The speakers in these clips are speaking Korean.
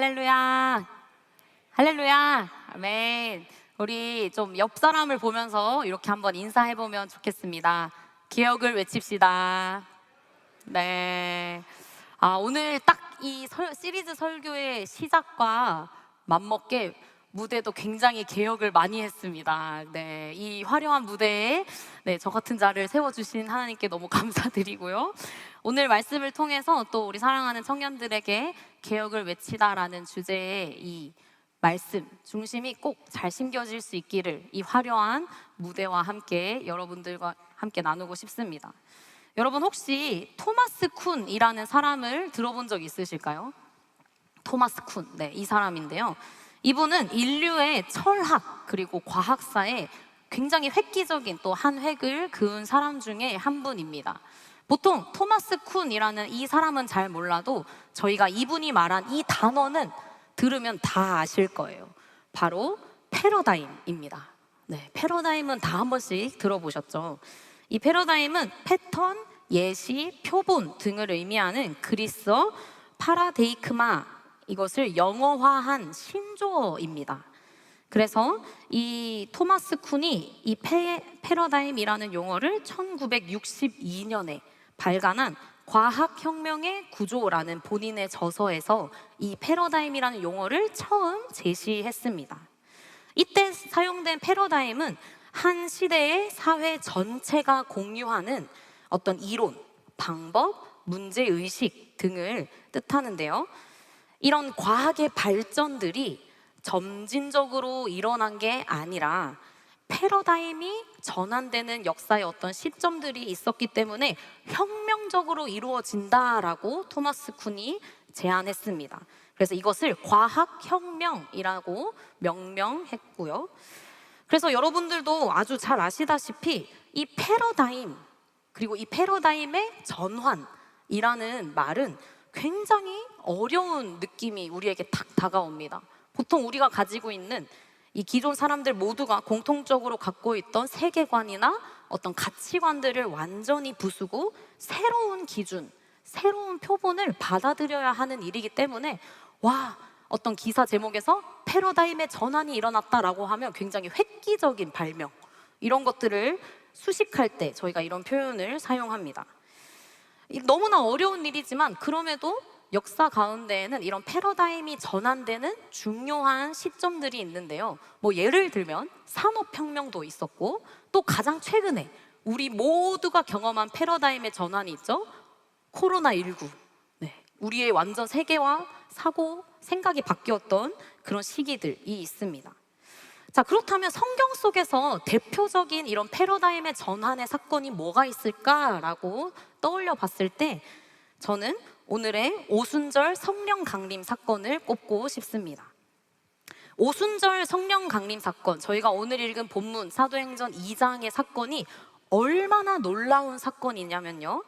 할렐루야. 할렐루야. 아멘. 우리 좀 옆 사람을 보면서 이렇게 한번 인사해보면 좋겠습니다. 기억을 외칩시다. 네. 오늘 딱 이 시리즈 설교의 시작과 맞먹게 무대도 굉장히 개혁을 많이 했습니다. 네, 이 화려한 무대에 저 같은 자를 세워주신 하나님께 너무 감사드리고요. 오늘 말씀을 통해서 또 우리 사랑하는 청년들에게 개혁을 외치다라는 주제의 이 말씀 중심이 꼭 잘 심겨질 수 있기를 이 화려한 무대와 함께 여러분들과 함께 나누고 싶습니다. 여러분 혹시 토마스 쿤이라는 사람을 들어본 적 있으실까요? 토마스 쿤, 네, 이 사람인데요. 이분은 인류의 철학 그리고 과학사에 굉장히 획기적인 또 한 획을 그은 사람 중에 한 분입니다. 보통 토마스 쿤이라는 이 사람은 잘 몰라도 저희가 이분이 말한 이 단어는 들으면 다 아실 거예요. 바로 패러다임입니다. 네, 패러다임은 다 한 번씩 들어보셨죠? 이 패러다임은 패턴, 예시, 표본 등을 의미하는 그리스어 파라데이크마, 이것을 영어화한 신조어입니다. 그래서 이 토마스 쿤이 이 패러다임이라는 용어를 1962년에 발간한 과학혁명의 구조라는 본인의 저서에서 이 패러다임이라는 용어를 처음 제시했습니다. 이때 사용된 패러다임은 한 시대의 사회 전체가 공유하는 어떤 이론, 방법, 문제의식 등을 뜻하는데요. 이런 과학의 발전들이 점진적으로 일어난 게 아니라 패러다임이 전환되는 역사의 어떤 시점들이 있었기 때문에 혁명적으로 이루어진다라고 토마스 쿤이 제안했습니다. 그래서 이것을 과학혁명이라고 명명했고요. 그래서 여러분들도 아주 잘 아시다시피 이 패러다임 그리고 이 패러다임의 전환이라는 말은 굉장히 어려운 느낌이 우리에게 탁 다가옵니다. 보통 우리가 가지고 있는 이 기존 사람들 모두가 공통적으로 갖고 있던 세계관이나 어떤 가치관들을 완전히 부수고 새로운 기준, 새로운 표본을 받아들여야 하는 일이기 때문에 어떤 기사 제목에서 패러다임의 전환이 일어났다라고 하면 굉장히 획기적인 발명, 이런 것들을 수식할 때 저희가 이런 표현을 사용합니다. 너무나 어려운 일이지만 그럼에도 역사 가운데에는 이런 패러다임이 전환되는 중요한 시점들이 있는데요. 예를 들면 산업혁명도 있었고, 또 가장 최근에 우리 모두가 경험한 패러다임의 전환이 있죠. 코로나19. 네, 우리의 완전 세계와 사고, 생각이 바뀌었던 그런 시기들이 있습니다. 자, 그렇다면 성경 속에서 대표적인 이런 패러다임의 전환의 사건이 뭐가 있을까라고 떠올려 봤을 때 저는 오늘의 오순절 성령 강림 사건을 꼽고 싶습니다. 오순절 성령 강림 사건, 저희가 오늘 읽은 본문 사도행전 2장의 사건이 얼마나 놀라운 사건이냐면요,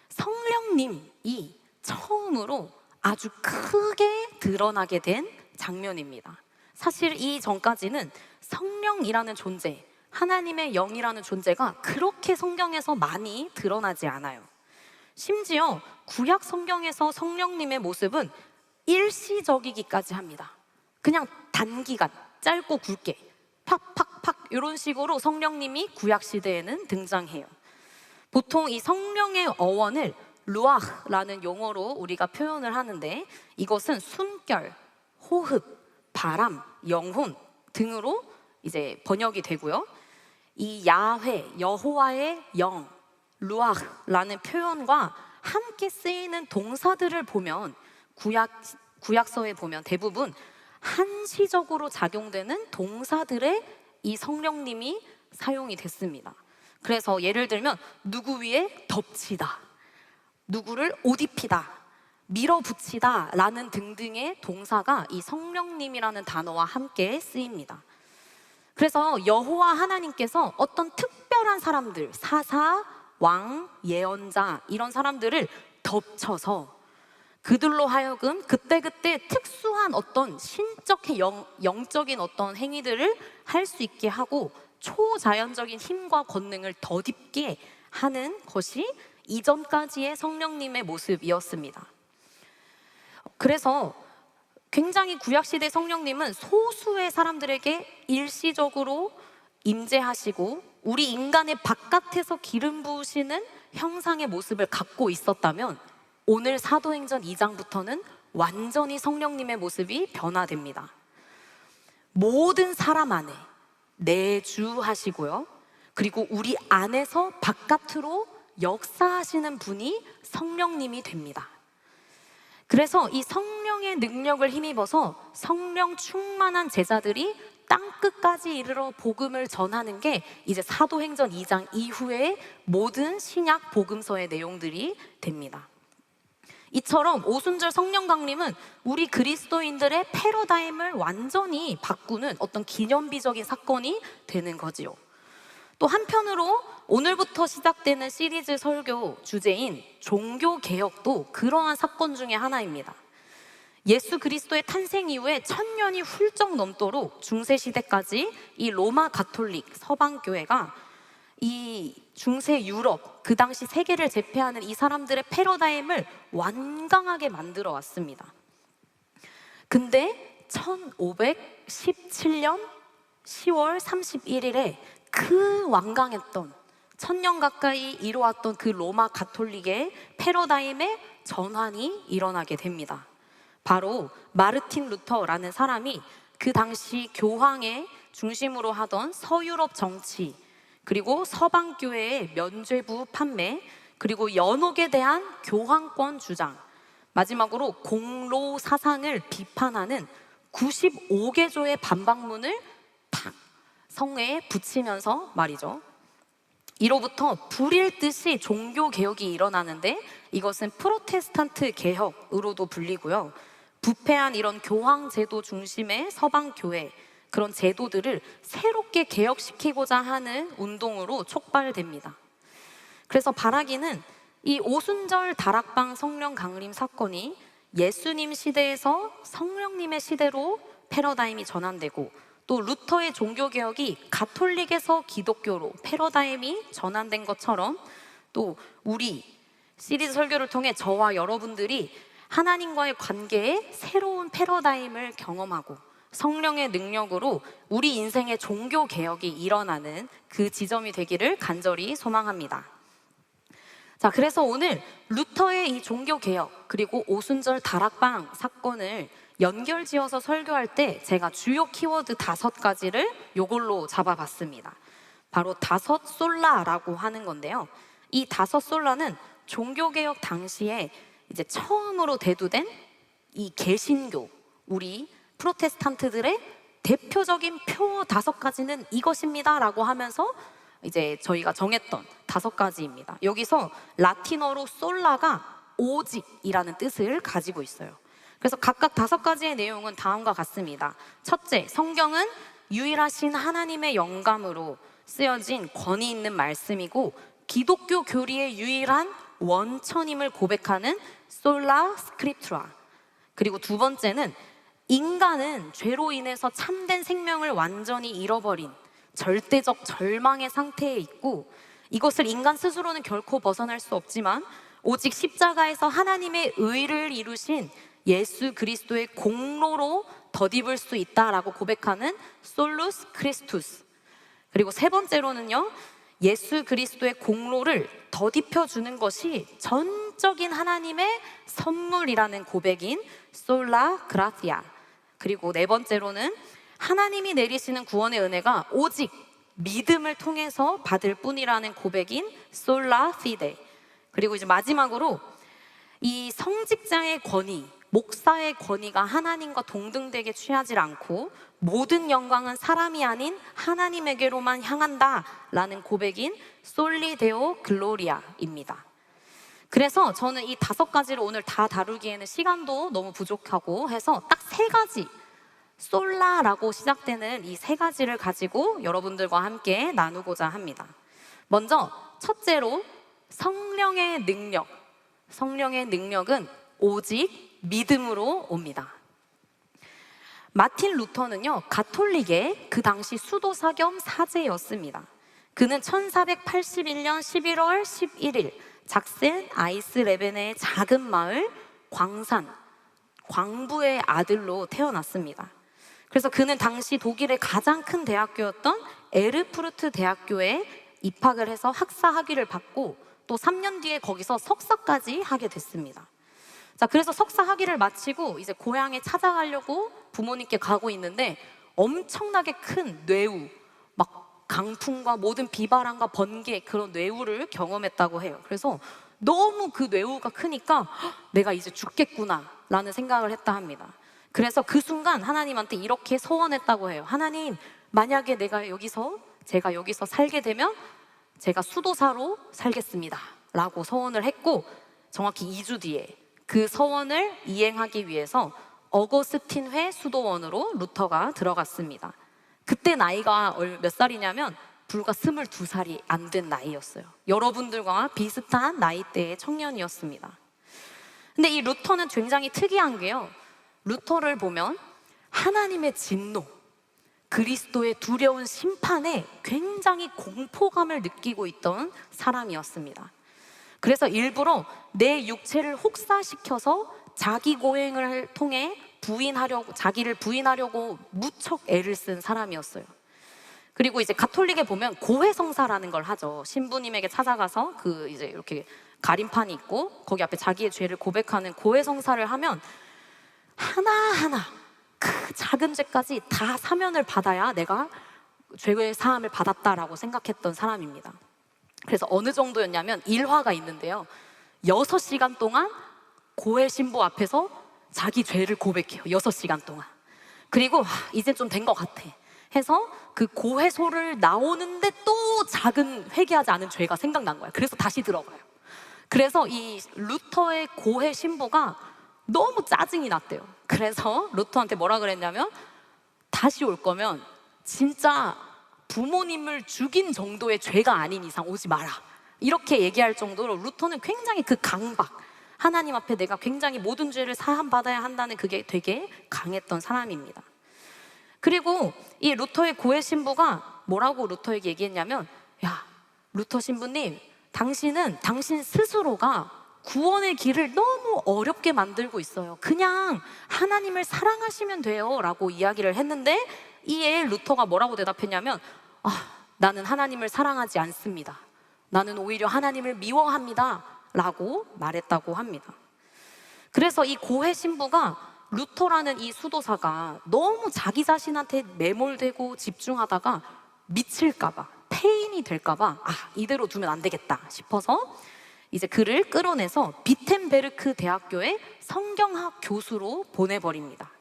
성령님이 처음으로 아주 크게 드러나게 된 장면입니다. 사실 이 전까지는 성령이라는 존재, 하나님의 영이라는 존재가 그렇게 성경에서 많이 드러나지 않아요. 심지어 구약 성경에서 성령님의 모습은 일시적이기까지 합니다. 그냥 단기간, 짧고 굵게 팍팍팍 이런 식으로 성령님이 구약 시대에는 등장해요. 보통 이 성령의 어원을 루아흐라는 용어로 우리가 표현을 하는데, 이것은 숨결, 호흡, 바람, 영혼 등으로 이제 번역이 되고요. 이 야훼, 여호와의 영, 루아흐라는 표현과 함께 쓰이는 동사들을 보면 구약서에 보면 대부분 한시적으로 작용되는 동사들의 이 성령님이 사용이 됐습니다. 그래서 예를 들면 누구 위에 덮치다, 누구를 옷 입히다, 밀어붙이다 라는 등등의 동사가 이 성령님이라는 단어와 함께 쓰입니다. 그래서 여호와 하나님께서 어떤 특별한 사람들, 사사, 왕, 예언자, 이런 사람들을 덮쳐서 그들로 하여금 그때그때 특수한 어떤 신적 영적인 어떤 행위들을 할 수 있게 하고 초자연적인 힘과 권능을 덧입게 하는 것이 이전까지의 성령님의 모습이었습니다. 그래서 굉장히 구약시대 성령님은 소수의 사람들에게 일시적으로 임재하시고 우리 인간의 바깥에서 기름 부으시는 형상의 모습을 갖고 있었다면, 오늘 사도행전 2장부터는 완전히 성령님의 모습이 변화됩니다. 모든 사람 안에 내주하시고요, 그리고 우리 안에서 바깥으로 역사하시는 분이 성령님이 됩니다. 그래서 이 성령의 능력을 힘입어서 성령 충만한 제자들이 땅끝까지 이르러 복음을 전하는 게 이제 사도행전 2장 이후의 모든 신약 복음서의 내용들이 됩니다. 이처럼 오순절 성령 강림은 우리 그리스도인들의 패러다임을 완전히 바꾸는 어떤 기념비적인 사건이 되는 거지요. 또 한편으로 오늘부터 시작되는 시리즈 설교 주제인 종교개혁도 그러한 사건 중에 하나입니다. 예수 그리스도의 탄생 이후에 1000년이 훌쩍 넘도록 중세시대까지 이 로마 가톨릭 서방교회가 이 중세 유럽, 그 당시 세계를 제패하는 이 사람들의 패러다임을 완강하게 만들어 왔습니다. 근데 1517년 10월 31일에 그 완강했던 1000년 가까이 이루어왔던 그 로마 가톨릭의 패러다임의 전환이 일어나게 됩니다. 바로 마르틴 루터라는 사람이 그 당시 교황의 중심으로 하던 서유럽 정치, 그리고 서방교회의 면죄부 판매, 그리고 연옥에 대한 교황권 주장, 마지막으로 공로 사상을 비판하는 95개조의 반박문을 탁 성회에 붙이면서 말이죠. 이로부터 불일 듯이 종교개혁이 일어나는데, 이것은 프로테스탄트 개혁으로도 불리고요, 부패한 이런 교황제도 중심의 서방교회, 그런 제도들을 새롭게 개혁시키고자 하는 운동으로 촉발됩니다. 그래서 바라기는 이 오순절 다락방 성령 강림 사건이 예수님 시대에서 성령님의 시대로 패러다임이 전환되고, 또 루터의 종교개혁이 가톨릭에서 기독교로 패러다임이 전환된 것처럼, 또 우리 시리즈 설교를 통해 저와 여러분들이 하나님과의 관계에 새로운 패러다임을 경험하고 성령의 능력으로 우리 인생의 종교개혁이 일어나는 그 지점이 되기를 간절히 소망합니다. 자, 그래서 오늘 루터의 이 종교개혁 그리고 오순절 다락방 사건을 연결지어서 설교할 때 제가 주요 키워드 5가지를 요걸로 잡아봤습니다. 바로 5 솔라라고 하는 건데요, 이 5 솔라는 종교개혁 당시에 이제 처음으로 대두된 이 개신교, 우리 프로테스탄트들의 대표적인 표 5가지는 이것입니다 라고 하면서 이제 저희가 정했던 5가지입니다. 여기서 라틴어로 솔라가 오직이라는 뜻을 가지고 있어요. 그래서 각각 5가지의 내용은 다음과 같습니다. 첫째, 성경은 유일하신 하나님의 영감으로 쓰여진 권위 있는 말씀이고 기독교 교리의 유일한 원천임을 고백하는 솔라 스크립투라. 그리고 2번째는 인간은 죄로 인해서 참된 생명을 완전히 잃어버린 절대적 절망의 상태에 있고, 이것을 인간 스스로는 결코 벗어날 수 없지만 오직 십자가에서 하나님의 의를 이루신 예수 그리스도의 공로로 덧입을 수 있다라고 고백하는 솔루스 크리스투스. 그리고 3번째로는요, 예수 그리스도의 공로를 덧입혀 주는 것이 전적인 하나님의 선물이라는 고백인 솔라 그라티아. 그리고 4번째로는 하나님이 내리시는 구원의 은혜가 오직 믿음을 통해서 받을 뿐이라는 고백인 솔라 피데. 그리고 이제 마지막으로 이 성직자의 권위, 목사의 권위가 하나님과 동등되게 취하지 않고 모든 영광은 사람이 아닌 하나님에게로만 향한다라는 고백인 솔리데오 글로리아입니다. 그래서 저는 이 5가지를 오늘 다 다루기에는 시간도 너무 부족하고 해서 딱 3가지, 솔라라고 시작되는 이 3가지를 가지고 여러분들과 함께 나누고자 합니다. 먼저 첫째로 성령의 능력. 성령의 능력은 오직 믿음으로 옵니다. 마틴 루터는요, 가톨릭의 그 당시 수도사 겸 사제였습니다. 그는 1481년 11월 11일 작센 아이스레벤의 작은 마을 광산 광부의 아들로 태어났습니다. 그래서 그는 당시 독일의 가장 큰 대학교였던 에르푸르트 대학교에 입학을 해서 학사 학위를 받고 또 3년 뒤에 거기서 석사까지 하게 됐습니다. 자, 그래서 석사 학위를 마치고 이제 고향에 찾아가려고 부모님께 가고 있는데 엄청나게 큰 뇌우, 막 강풍과 모든 비바람과 번개, 그런 뇌우를 경험했다고 해요. 그래서 너무 그 뇌우가 크니까 내가 이제 죽겠구나 라는 생각을 했다 합니다. 그래서 그 순간 하나님한테 이렇게 서원했다고 해요. 하나님, 만약에 제가 여기서 살게 되면 제가 수도사로 살겠습니다 라고 서원을 했고, 정확히 2주 뒤에 그 서원을 이행하기 위해서 어거스틴회 수도원으로 루터가 들어갔습니다. 그때 나이가 몇 살이냐면 불과 22살이 안 된 나이였어요. 여러분들과 비슷한 나이대의 청년이었습니다. 근데 이 루터는 굉장히 특이한 게요, 루터를 보면 하나님의 진노, 그리스도의 두려운 심판에 굉장히 공포감을 느끼고 있던 사람이었습니다. 그래서 일부러 내 육체를 혹사시켜서 자기 고행을 통해 자기를 부인하려고 무척 애를 쓴 사람이었어요. 그리고 이제 가톨릭에 보면 고해성사라는 걸 하죠. 신부님에게 찾아가서 이제 이렇게 가림판이 있고 거기 앞에 자기의 죄를 고백하는 고해성사를 하면 하나하나 그 작은 죄까지 다 사면을 받아야 내가 죄의 사함을 받았다라고 생각했던 사람입니다. 그래서 어느 정도였냐면 일화가 있는데요, 6시간 동안 고해 신부 앞에서 자기 죄를 고백해요. 6시간 동안. 그리고 이제 좀 된 것 같아 해서 그 고해소를 나오는데 또 작은 회개하지 않은 죄가 생각난 거야. 그래서 다시 들어가요. 그래서 이 루터의 고해 신부가 너무 짜증이 났대요. 그래서 루터한테 뭐라 그랬냐면, 다시 올 거면 진짜 부모님을 죽인 정도의 죄가 아닌 이상 오지 마라, 이렇게 얘기할 정도로 루터는 굉장히 그 강박, 하나님 앞에 내가 굉장히 모든 죄를 사함받아야 한다는 그게 되게 강했던 사람입니다. 그리고 이 루터의 고해 신부가 뭐라고 루터에게 얘기했냐면, 야, 루터 신부님, 당신은 당신 스스로가 구원의 길을 너무 어렵게 만들고 있어요. 그냥 하나님을 사랑하시면 돼요 라고 이야기를 했는데, 이에 루터가 뭐라고 대답했냐면, 나는 하나님을 사랑하지 않습니다. 나는 오히려 하나님을 미워합니다 라고 말했다고 합니다. 그래서 이 고해 신부가 루터라는 이 수도사가 너무 자기 자신한테 매몰되고 집중하다가 미칠까봐, 폐인이 될까봐 이대로 두면 안 되겠다 싶어서 이제 그를 끌어내서 비텐베르크 대학교의 성경학 교수로 보내버립니다.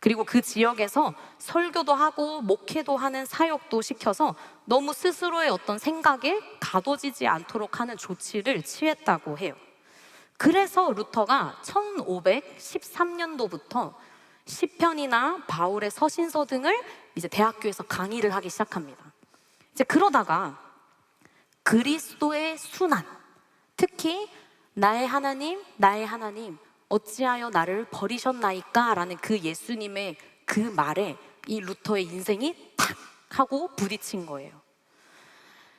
그리고 그 지역에서 설교도 하고 목회도 하는 사역도 시켜서 너무 스스로의 어떤 생각에 가둬지지 않도록 하는 조치를 취했다고 해요. 그래서 루터가 1513년도부터 시편이나 바울의 서신서 등을 이제 대학교에서 강의를 하기 시작합니다. 이제 그러다가 그리스도의 순환, 특히 나의 하나님, 나의 하나님, 어찌하여 나를 버리셨나이까? 라는 그 예수님의 그 말에 이 루터의 인생이 탁 하고 부딪힌 거예요.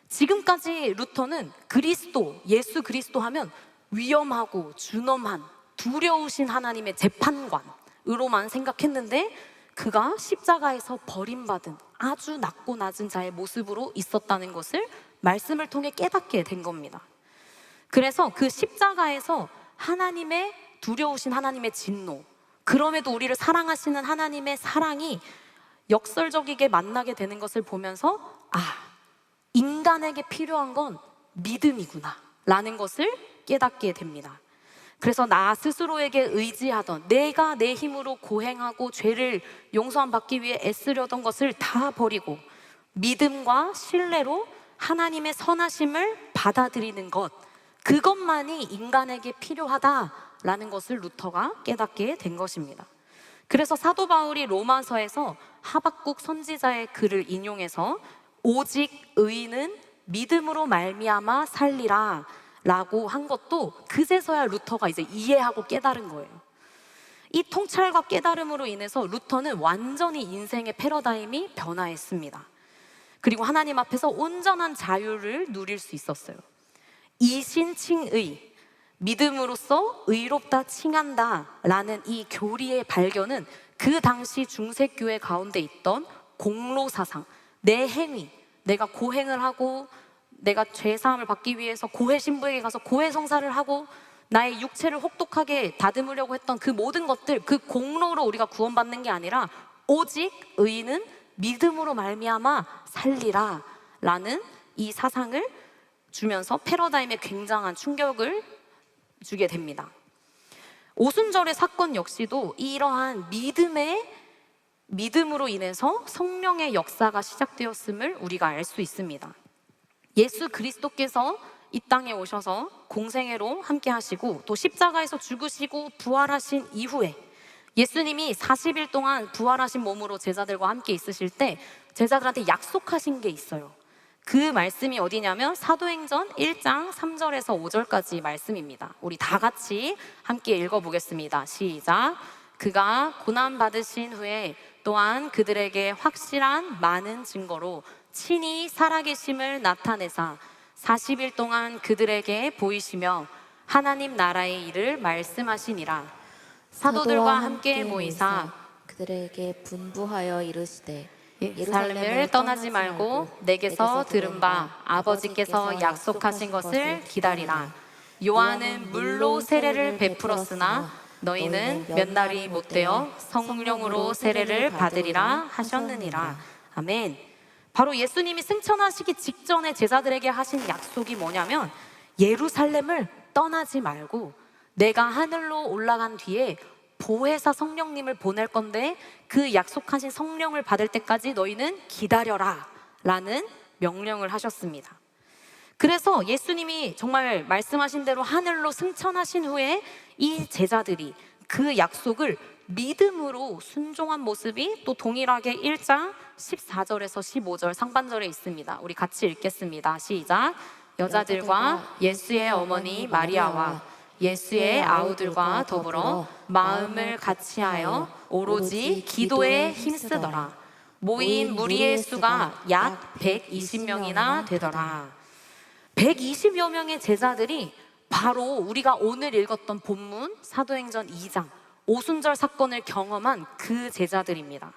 지금까지 루터는 예수 그리스도 하면 위험하고 준엄한 두려우신 하나님의 재판관으로만 생각했는데, 그가 십자가에서 버림받은 아주 낮고 낮은 자의 모습으로 있었다는 것을 말씀을 통해 깨닫게 된 겁니다. 그래서 그 십자가에서 두려우신 하나님의 진노, 그럼에도 우리를 사랑하시는 하나님의 사랑이 역설적이게 만나게 되는 것을 보면서 인간에게 필요한 건 믿음이구나 라는 것을 깨닫게 됩니다. 그래서 나 스스로에게 의지하던, 내가 내 힘으로 고행하고 죄를 용서함 받기 위해 애쓰려던 것을 다 버리고 믿음과 신뢰로 하나님의 선하심을 받아들이는 것, 그것만이 인간에게 필요하다라는 것을 루터가 깨닫게 된 것입니다. 그래서 사도 바울이 로마서에서 하박국 선지자의 글을 인용해서 오직 의인은 믿음으로 말미암아 살리라 라고 한 것도 그제서야 루터가 이제 이해하고 깨달은 거예요. 이 통찰과 깨달음으로 인해서 루터는 완전히 인생의 패러다임이 변화했습니다. 그리고 하나님 앞에서 온전한 자유를 누릴 수 있었어요. 이신칭의, 믿음으로써 의롭다 칭한다 라는 이 교리의 발견은 그 당시 중세교회 가운데 있던 공로사상, 내 행위, 내가 고행을 하고 내가 죄사함을 받기 위해서 고해 신부에게 가서 고해 성사를 하고 나의 육체를 혹독하게 다듬으려고 했던 그 모든 것들, 그 공로로 우리가 구원받는 게 아니라 오직 의인은 믿음으로 말미암아 살리라 라는 이 사상을 주면서 패러다임에 굉장한 충격을 주게 됩니다. 오순절의 사건 역시도 이러한 믿음으로 인해서 성령의 역사가 시작되었음을 우리가 알 수 있습니다. 예수 그리스도께서 이 땅에 오셔서 공생애로 함께 하시고 또 십자가에서 죽으시고 부활하신 이후에 예수님이 40일 동안 부활하신 몸으로 제자들과 함께 있으실 때 제자들한테 약속하신 게 있어요. 그 말씀이 어디냐면 사도행전 1장 3절에서 5절까지 말씀입니다. 우리 다 같이 함께 읽어보겠습니다. 시작. 그가 고난 받으신 후에 또한 그들에게 확실한 많은 증거로 친히 살아계심을 나타내사 40일 동안 그들에게 보이시며 하나님 나라의 일을 말씀하시니라. 사도들과 함께 모이사 그들에게 분부하여 이르시되 예루살렘을 떠나지 말고 내게서 들은 바 아버지께서 약속하신 것을 기다리라. 요한은 물로 세례를 베풀었으나 너희는 몇 날이 못되어 성령으로 세례를 받으리라 하셨느니라. 아멘. 바로 예수님이 승천하시기 직전에 제자들에게 하신 약속이 뭐냐면 예루살렘을 떠나지 말고 내가 하늘로 올라간 뒤에 보혜사 성령님을 보낼 건데 그 약속하신 성령을 받을 때까지 너희는 기다려라 라는 명령을 하셨습니다. 그래서 예수님이 정말 말씀하신 대로 하늘로 승천하신 후에 이 제자들이 그 약속을 믿음으로 순종한 모습이 또 동일하게 1장 14절에서 15절 상반절에 있습니다. 우리 같이 읽겠습니다. 시작. 여자들과 예수의 어머니 마리아와 예수의 아우들과 더불어 마음을 같이하여 오로지 기도에 힘쓰더라. 모인 무리의 수가 약 120명이나 되더라. 120여 명의 제자들이 바로 우리가 오늘 읽었던 본문 사도행전 2장 오순절 사건을 경험한 그 제자들입니다.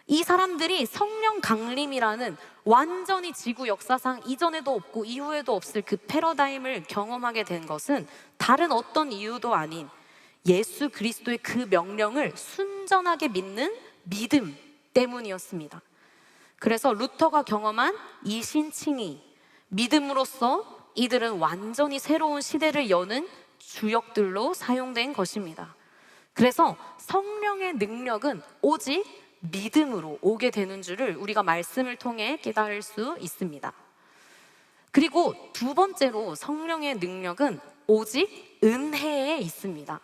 이 사람들이 성령 강림이라는 완전히 지구 역사상 이전에도 없고 이후에도 없을 그 패러다임을 경험하게 된 것은 다른 어떤 이유도 아닌 예수 그리스도의 그 명령을 순전하게 믿는 믿음 때문이었습니다. 그래서 루터가 경험한 이신칭의, 믿음으로써 이들은 완전히 새로운 시대를 여는 주역들로 사용된 것입니다. 그래서 성령의 능력은 오직 믿음으로 오게 되는 줄을 우리가 말씀을 통해 깨달을 수 있습니다. 그리고 두 번째로 성령의 능력은 오직 은혜에 있습니다.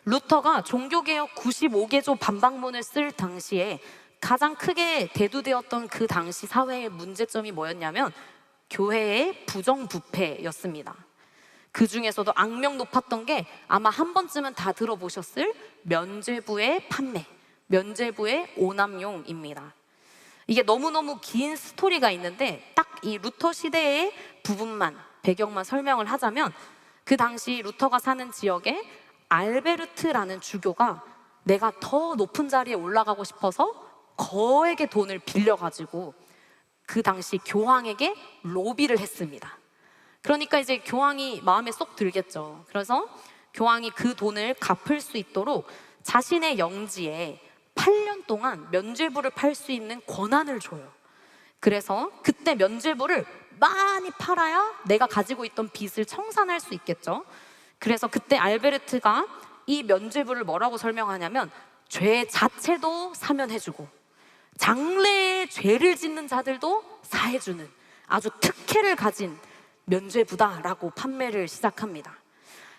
루터가 종교개혁 95개조 반박문을 쓸 당시에 가장 크게 대두되었던 그 당시 사회의 문제점이 뭐였냐면 교회의 부정부패였습니다. 그 중에서도 악명 높았던 게 아마 한 번쯤은 다 들어보셨을 면죄부의 판매, 면죄부의 오남용입니다. 이게 너무너무 긴 스토리가 있는데 딱 이 루터 시대의 부분만, 배경만 설명을 하자면 그 당시 루터가 사는 지역에 알베르트라는 주교가 내가 더 높은 자리에 올라가고 싶어서 거액의 돈을 빌려가지고 그 당시 교황에게 로비를 했습니다. 그러니까 이제 교황이 마음에 쏙 들겠죠. 그래서 교황이 그 돈을 갚을 수 있도록 자신의 영지에 8년 동안 면죄부를 팔 수 있는 권한을 줘요. 그래서 그때 면죄부를 많이 팔아야 내가 가지고 있던 빚을 청산할 수 있겠죠. 그래서 그때 알베르트가 이 면죄부를 뭐라고 설명하냐면 죄 자체도 사면해주고 장래에 죄를 짓는 자들도 사해주는 아주 특혜를 가진 면죄부다라고 판매를 시작합니다.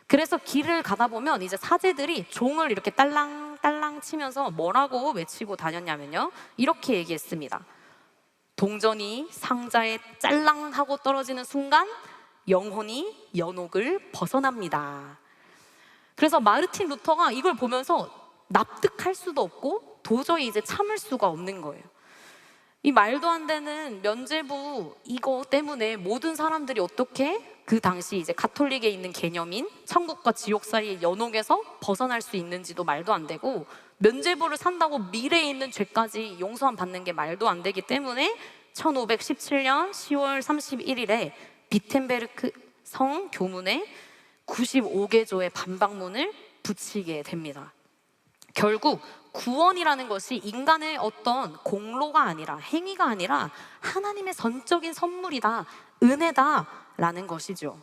그래서 길을 가다 보면 이제 사제들이 종을 이렇게 딸랑딸랑 치면서 뭐라고 외치고 다녔냐면요, 이렇게 얘기했습니다. 동전이 상자에 짤랑하고 떨어지는 순간 영혼이 연옥을 벗어납니다. 그래서 마르틴 루터가 이걸 보면서 납득할 수도 없고 도저히 이제 참을 수가 없는 거예요. 이 말도 안 되는 면죄부 이거 때문에 모든 사람들이 어떻게 그 당시 이제 가톨릭에 있는 개념인 천국과 지옥 사이의 연옥에서 벗어날 수 있는지도 말도 안 되고, 면죄부를 산다고 미래에 있는 죄까지 용서함 받는 게 말도 안 되기 때문에 1517년 10월 31일에 비텐베르크 성 교문에 95개조의 반박문을 붙이게 됩니다. 결국 구원이라는 것이 인간의 어떤 공로가 아니라, 행위가 아니라 하나님의 선적인 선물이다, 은혜다라는 것이죠.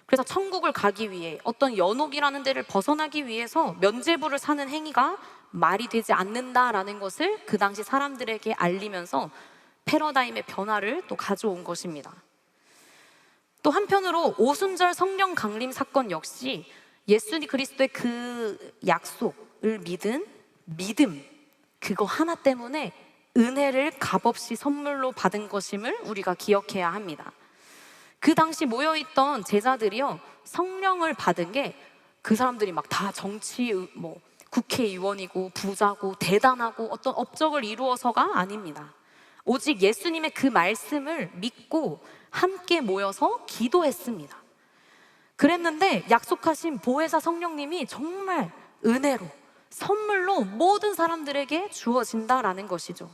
그래서 천국을 가기 위해, 어떤 연옥이라는 데를 벗어나기 위해서 면죄부를 사는 행위가 말이 되지 않는다라는 것을 그 당시 사람들에게 알리면서 패러다임의 변화를 또 가져온 것입니다. 또 한편으로 오순절 성령 강림 사건 역시 예수님 그리스도의 그 약속을 믿은 믿음, 그거 하나 때문에 은혜를 값없이 선물로 받은 것임을 우리가 기억해야 합니다. 그 당시 모여있던 제자들이요, 성령을 받은 게 그 사람들이 막 다 국회의원이고 부자고 대단하고 어떤 업적을 이루어서가 아닙니다. 오직 예수님의 그 말씀을 믿고 함께 모여서 기도했습니다. 그랬는데 약속하신 보혜사 성령님이 정말 은혜로, 선물로 모든 사람들에게 주어진다라는 것이죠.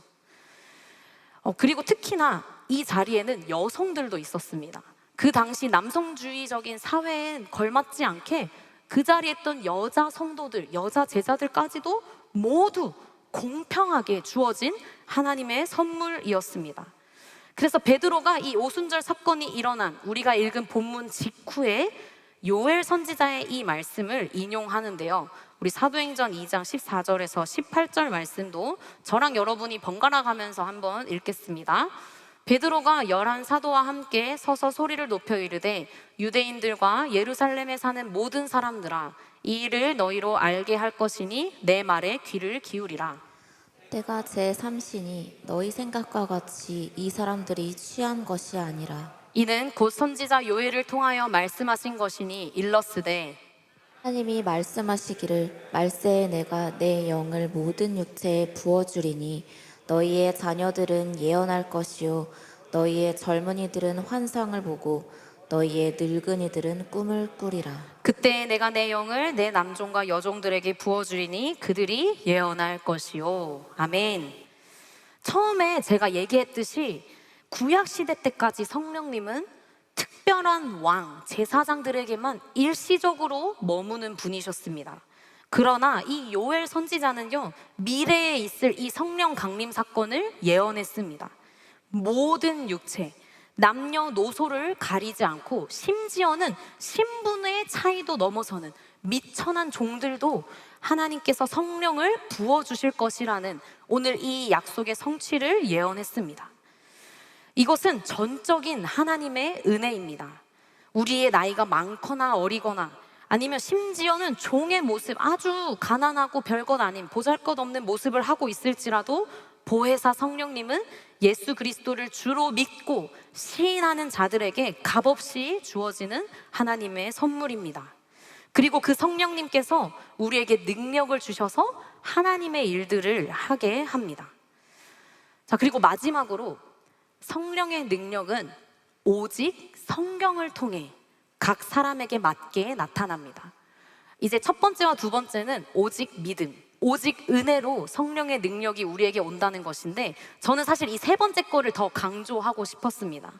그리고 특히나 이 자리에는 여성들도 있었습니다. 그 당시 남성주의적인 사회엔 걸맞지 않게 그 자리에 있던 여자 성도들, 여자 제자들까지도 모두 공평하게 주어진 하나님의 선물이었습니다. 그래서 베드로가 이 오순절 사건이 일어난 우리가 읽은 본문 직후에 요엘 선지자의 이 말씀을 인용하는데요, 우리 사도행전 2장 14절에서 18절 말씀도 저랑 여러분이 번갈아 가면서 한번 읽겠습니다. 베드로가 11 사도와 함께 서서 소리를 높여 이르되, 유대인들과 예루살렘에 사는 모든 사람들아, 이 일을 너희로 알게 할 것이니 내 말에 귀를 기울이라. 때가 제3시니 너희 생각과 같이 이 사람들이 취한 것이 아니라 이는 곧 선지자 요엘을 통하여 말씀하신 것이니 일렀으되, 하나님이 말씀하시기를 말세에 내가 내 영을 모든 육체에 부어주리니 너희의 자녀들은 예언할 것이요 너희의 젊은이들은 환상을 보고 너희의 늙은이들은 꿈을 꾸리라. 그때 내가 내 영을 내 남종과 여종들에게 부어주리니 그들이 예언할 것이요. 아멘. 처음에 제가 얘기했듯이 구약시대 때까지 성령님은 특별한 왕, 제사장들에게만 일시적으로 머무는 분이셨습니다. 그러나 이 요엘 선지자는요, 미래에 있을 이 성령 강림 사건을 예언했습니다. 모든 육체, 남녀노소를 가리지 않고, 심지어는 신분의 차이도 넘어서는 미천한 종들도 하나님께서 성령을 부어주실 것이라는 오늘 이 약속의 성취를 예언했습니다. 이것은 전적인 하나님의 은혜입니다. 우리의 나이가 많거나 어리거나, 아니면 심지어는 종의 모습, 아주 가난하고 별것 아닌 보잘것없는 모습을 하고 있을지라도 보혜사 성령님은 예수 그리스도를 주로 믿고 시인하는 자들에게 값없이 주어지는 하나님의 선물입니다. 그리고 그 성령님께서 우리에게 능력을 주셔서 하나님의 일들을 하게 합니다. 자, 그리고 마지막으로 성령의 능력은 오직 성경을 통해 각 사람에게 맞게 나타납니다. 이제 첫 번째와 두 번째는 오직 믿음, 오직 은혜로 성령의 능력이 우리에게 온다는 것인데, 저는 사실 이 세 번째 거를 더 강조하고 싶었습니다.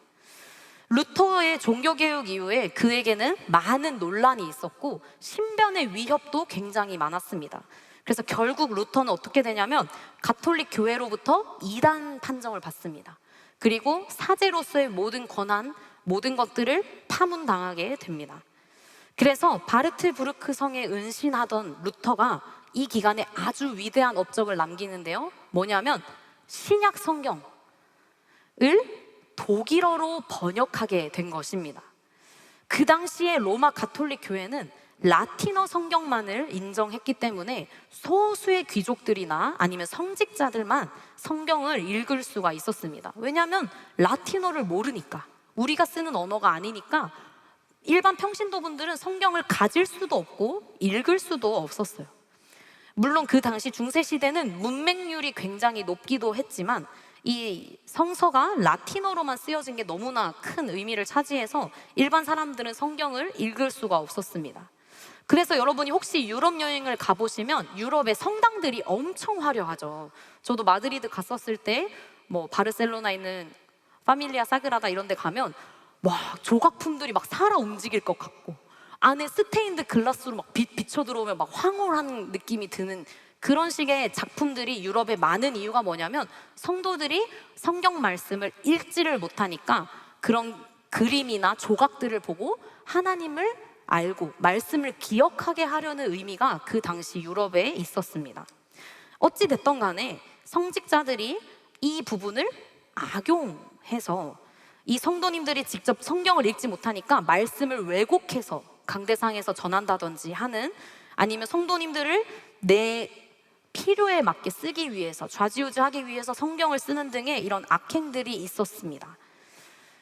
루터의 종교개혁 이후에 그에게는 많은 논란이 있었고 신변의 위협도 굉장히 많았습니다. 그래서 결국 루터는 어떻게 되냐면 가톨릭 교회로부터 이단 판정을 받습니다. 그리고 사제로서의 모든 권한, 모든 것들을 파문당하게 됩니다. 그래서 바르트부르크 성에 은신하던 루터가 이 기간에 아주 위대한 업적을 남기는데요, 뭐냐면 신약 성경을 독일어로 번역하게 된 것입니다. 그 당시에 로마 가톨릭 교회는 라틴어 성경만을 인정했기 때문에 소수의 귀족들이나 아니면 성직자들만 성경을 읽을 수가 있었습니다. 왜냐하면 라틴어를 모르니까, 우리가 쓰는 언어가 아니니까 일반 평신도분들은 성경을 가질 수도 없고 읽을 수도 없었어요. 물론 그 당시 중세시대는 문맹률이 굉장히 높기도 했지만 이 성서가 라틴어로만 쓰여진 게 너무나 큰 의미를 차지해서 일반 사람들은 성경을 읽을 수가 없었습니다. 그래서 여러분이 혹시 유럽 여행을 가보시면 유럽의 성당들이 엄청 화려하죠. 저도 마드리드 갔었을 때 뭐 바르셀로나에 있는 파밀리아 사그라다 이런 데 가면 와, 조각품들이 막 살아 움직일 것 같고 안에 스테인드 글라스로 막 빛 비쳐 들어오면 막 황홀한 느낌이 드는 그런 식의 작품들이 유럽에 많은 이유가 뭐냐면 성도들이 성경 말씀을 읽지를 못하니까 그런 그림이나 조각들을 보고 하나님을 알고 말씀을 기억하게 하려는 의미가 그 당시 유럽에 있었습니다. 어찌 됐던 간에 성직자들이 이 부분을 악용해서 이 성도님들이 직접 성경을 읽지 못하니까 말씀을 왜곡해서 강대상에서 전한다든지 하는, 아니면 성도님들을 내 필요에 맞게 쓰기 위해서 좌지우지하기 위해서 성경을 쓰는 등의 이런 악행들이 있었습니다.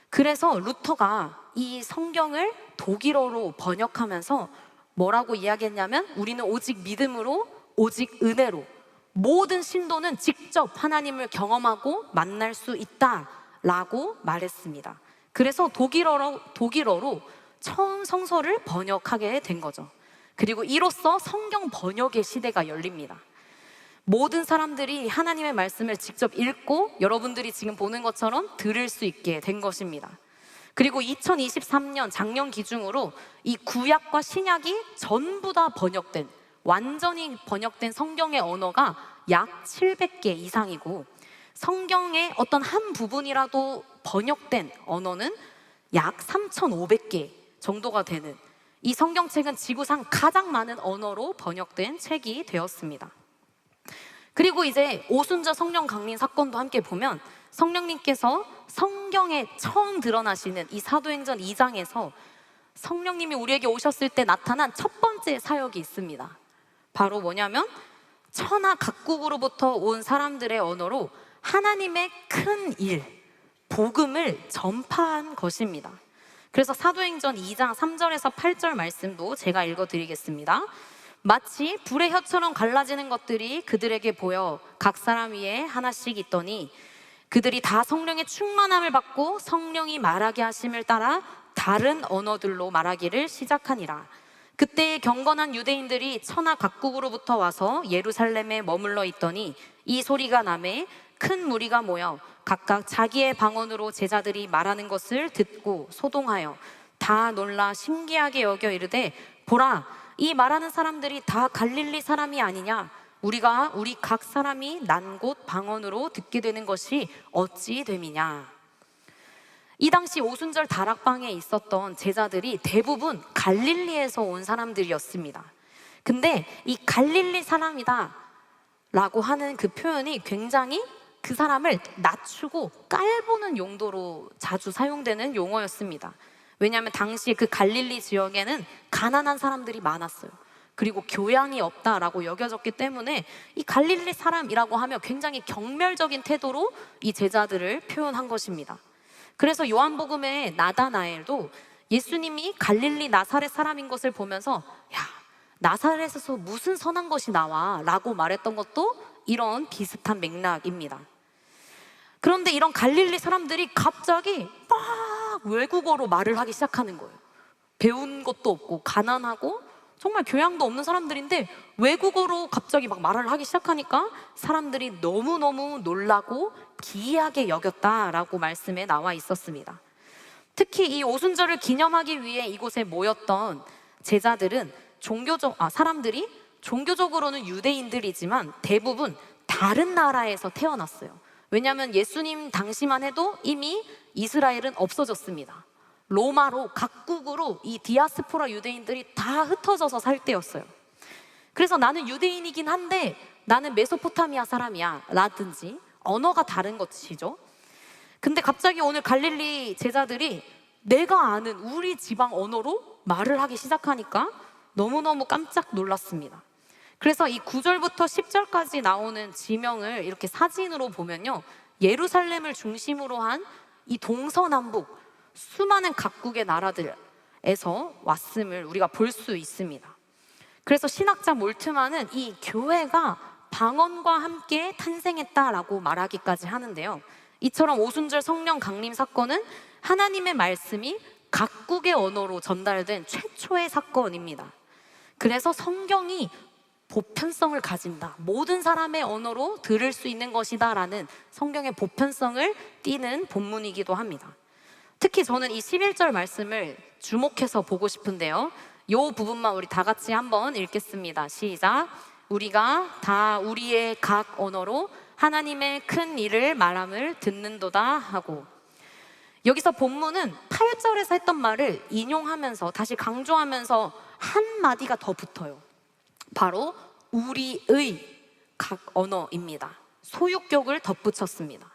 그래서 루터가 이 성경을 독일어로 번역하면서 뭐라고 이야기했냐면 우리는 오직 믿음으로 오직 은혜로 모든 신도는 직접 하나님을 경험하고 만날 수 있다라고 말했습니다. 그래서 독일어로 처음 성서를 번역하게 된 거죠. 그리고 이로써 성경 번역의 시대가 열립니다. 모든 사람들이 하나님의 말씀을 직접 읽고 여러분들이 지금 보는 것처럼 들을 수 있게 된 것입니다. 그리고 2023년 작년 기준으로 이 구약과 신약이 전부 다 번역된, 완전히 번역된 성경의 언어가 약 700개 이상이고 성경의 어떤 한 부분이라도 번역된 언어는 약 3,500개 정도가 되는, 이 성경책은 지구상 가장 많은 언어로 번역된 책이 되었습니다. 그리고 이제 오순절 성령 강림 사건도 함께 보면 성령님께서 성경에 처음 드러나시는 이 사도행전 2장에서 성령님이 우리에게 오셨을 때 나타난 첫 번째 사역이 있습니다. 바로 뭐냐면 천하 각국으로부터 온 사람들의 언어로 하나님의 큰 일, 복음을 전파한 것입니다. 그래서 사도행전 2장 3절에서 8절 말씀도 제가 읽어드리겠습니다. 마치 불의 혀처럼 갈라지는 것들이 그들에게 보여 각 사람 위에 하나씩 있더니 그들이 다 성령의 충만함을 받고 성령이 말하게 하심을 따라 다른 언어들로 말하기를 시작하니라. 그때 경건한 유대인들이 천하 각국으로부터 와서 예루살렘에 머물러 있더니 이 소리가 나매 큰 무리가 모여 각각 자기의 방언으로 제자들이 말하는 것을 듣고 소동하여 다 놀라 신기하게 여겨 이르되 보라, 이 말하는 사람들이 다 갈릴리 사람이 아니냐? 우리 각 사람이 난 곳 방언으로 듣게 되는 것이 어찌 됨이냐? 이 당시 오순절 다락방에 있었던 제자들이 대부분 갈릴리에서 온 사람들이었습니다. 근데 이 갈릴리 사람이다 라고 하는 그 표현이 굉장히 그 사람을 낮추고 깔보는 용도로 자주 사용되는 용어였습니다. 왜냐하면 당시 그 갈릴리 지역에는 가난한 사람들이 많았어요. 그리고 교양이 없다라고 여겨졌기 때문에 이 갈릴리 사람이라고 하면 굉장히 경멸적인 태도로 이 제자들을 표현한 것입니다. 그래서 요한복음의 나다나엘도 예수님이 갈릴리 나사렛 사람인 것을 보면서 야, 나사렛에서 무슨 선한 것이 나와 라고 말했던 것도 이런 비슷한 맥락입니다. 그런데 이런 갈릴리 사람들이 갑자기 막 외국어로 말을 하기 시작하는 거예요. 배운 것도 없고 가난하고 정말 교양도 없는 사람들인데 외국어로 갑자기 막 말을 하기 시작하니까 사람들이 너무너무 놀라고 기이하게 여겼다라고 말씀에 나와 있었습니다. 특히 이 오순절을 기념하기 위해 이곳에 모였던 제자들은 사람들이 종교적으로는 유대인들이지만 대부분 다른 나라에서 태어났어요. 왜냐하면 예수님 당시만 해도 이미 이스라엘은 없어졌습니다. 로마로 각국으로 이 디아스포라 유대인들이 다 흩어져서 살 때였어요. 그래서 나는 유대인이긴 한데 나는 메소포타미아 사람이야 라든지 언어가 다른 것이죠. 근데 갑자기 오늘 갈릴리 제자들이 내가 아는 우리 지방 언어로 말을 하기 시작하니까 너무너무 깜짝 놀랐습니다. 그래서 이 9절부터 10절까지 나오는 지명을 이렇게 사진으로 보면요, 예루살렘을 중심으로 한 이 동서남북 수많은 각국의 나라들에서 왔음을 우리가 볼 수 있습니다. 그래서 신학자 몰트만은 이 교회가 방언과 함께 탄생했다라고 말하기까지 하는데요. 이처럼 오순절 성령 강림 사건은 하나님의 말씀이 각국의 언어로 전달된 최초의 사건입니다. 그래서 성경이 보편성을 가진다, 모든 사람의 언어로 들을 수 있는 것이다 라는 성경의 보편성을 띠는 본문이기도 합니다. 특히 저는 이 11절 말씀을 주목해서 보고 싶은데요, 이 부분만 우리 다 같이 한번 읽겠습니다. 시작. 우리가 다 우리의 각 언어로 하나님의 큰 일을 말함을 듣는도다 하고, 여기서 본문은 8절에서 했던 말을 인용하면서 다시 강조하면서 한 마디가 더 붙어요. 바로 우리의 각 언어입니다. 소유격을 덧붙였습니다.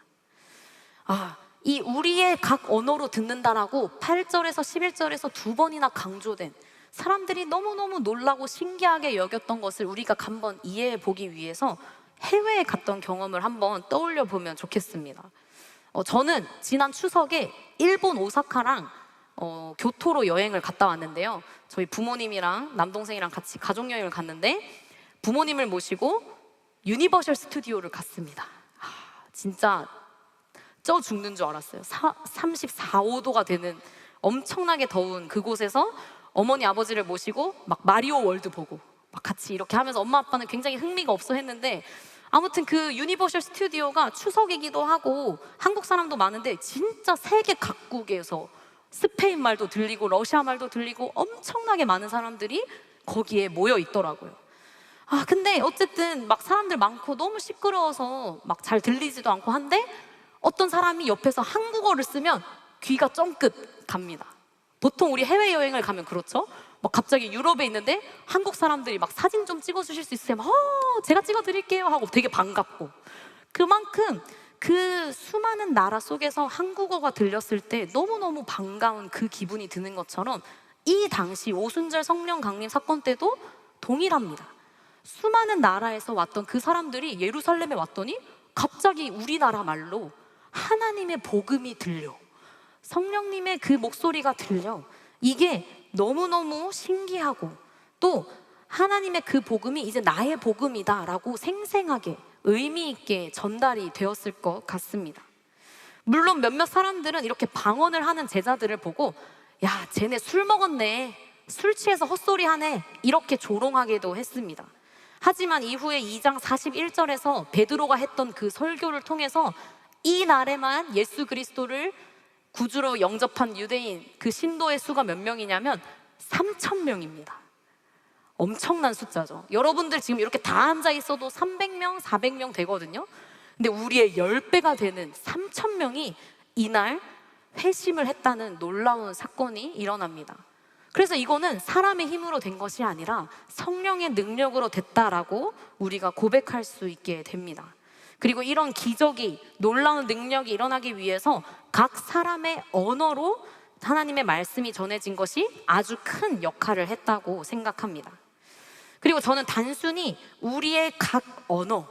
이 우리의 각 언어로 듣는다라고 8절에서 11절에서 두 번이나 강조된, 사람들이 너무너무 놀라고 신기하게 여겼던 것을 우리가 한번 이해해 보기 위해서 해외에 갔던 경험을 한번 떠올려 보면 좋겠습니다. 저는 지난 추석에 일본 오사카랑 교토로 여행을 갔다 왔는데요. 저희 부모님이랑 남동생이랑 같이 가족여행을 갔는데 부모님을 모시고 유니버셜 스튜디오를 갔습니다. 진짜 쪄 죽는 줄 알았어요. 34, 5도가 되는 엄청나게 더운 그곳에서 어머니 아버지를 모시고 막 마리오 월드 보고 막 같이 이렇게 하면서, 엄마 아빠는 굉장히 흥미가 없어 했는데 아무튼 그 유니버셜 스튜디오가 추석이기도 하고 한국 사람도 많은데 진짜 세계 각국에서 스페인 말도 들리고 러시아 말도 들리고 엄청나게 많은 사람들이 거기에 모여 있더라고요. 근데 어쨌든 막 사람들 많고 너무 시끄러워서 막 잘 들리지도 않고 한데, 어떤 사람이 옆에서 한국어를 쓰면 귀가 쫑긋 갑니다. 보통 우리 해외여행을 가면 그렇죠? 막 갑자기 유럽에 있는데 한국 사람들이 막 사진 좀 찍어주실 수 있으세요? 제가 찍어드릴게요 하고 되게 반갑고, 그만큼 그 수많은 나라 속에서 한국어가 들렸을 때 너무너무 반가운 그 기분이 드는 것처럼 이 당시 오순절 성령 강림 사건 때도 동일합니다. 수많은 나라에서 왔던 그 사람들이 예루살렘에 왔더니 갑자기 우리나라 말로 하나님의 복음이 들려, 성령님의 그 목소리가 들려. 이게 너무너무 신기하고, 또 하나님의 그 복음이 이제 나의 복음이다 라고 생생하게 의미 있게 전달이 되었을 것 같습니다. 물론 몇몇 사람들은 이렇게 방언을 하는 제자들을 보고 야, 쟤네 술 먹었네, 술 취해서 헛소리하네, 이렇게 조롱하기도 했습니다. 하지만 이후에 2장 41절에서 베드로가 했던 그 설교를 통해서 이 날에만 예수 그리스도를 구주로 영접한 유대인 그 신도의 수가 몇 명이냐면 3,000명입니다. 엄청난 숫자죠. 여러분들 지금 이렇게 다 앉아 있어도 300명, 400명 되거든요. 근데 우리의 10배가 되는 3,000명이 이날 회심을 했다는 놀라운 사건이 일어납니다. 그래서 이거는 사람의 힘으로 된 것이 아니라 성령의 능력으로 됐다라고 우리가 고백할 수 있게 됩니다. 그리고 이런 기적이, 놀라운 능력이 일어나기 위해서 각 사람의 언어로 하나님의 말씀이 전해진 것이 아주 큰 역할을 했다고 생각합니다. 그리고 저는 단순히 우리의 각 언어,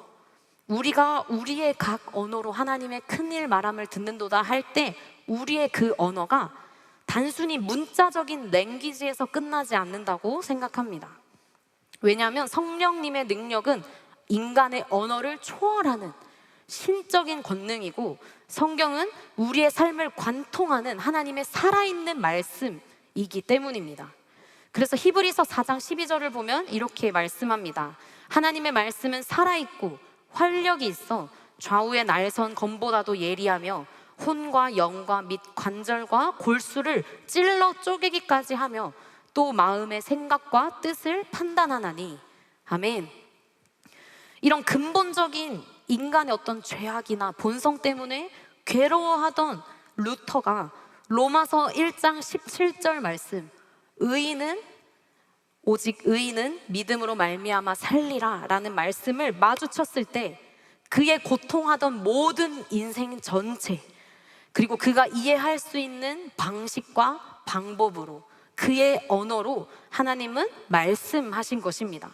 우리가 우리의 각 언어로 하나님의 큰일 말함을 듣는도다 할 때 우리의 그 언어가 단순히 문자적인 랭귀지에서 끝나지 않는다고 생각합니다. 왜냐하면 성령님의 능력은 인간의 언어를 초월하는 신적인 권능이고, 성경은 우리의 삶을 관통하는 하나님의 살아있는 말씀이기 때문입니다. 그래서 히브리서 4장 12절을 보면 이렇게 말씀합니다. 하나님의 말씀은 살아있고 활력이 있어 좌우의 날선 검보다도 예리하며 혼과 영과 및 관절과 골수를 찔러 쪼개기까지 하며 또 마음의 생각과 뜻을 판단하나니. 아멘. 이런 근본적인 인간의 어떤 죄악이나 본성 때문에 괴로워하던 루터가 로마서 1장 17절 말씀, 오직 의인은 믿음으로 말미암아 살리라 라는 말씀을 마주쳤을 때 그의 고통하던 모든 인생 전체, 그리고 그가 이해할 수 있는 방식과 방법으로, 그의 언어로 하나님은 말씀하신 것입니다.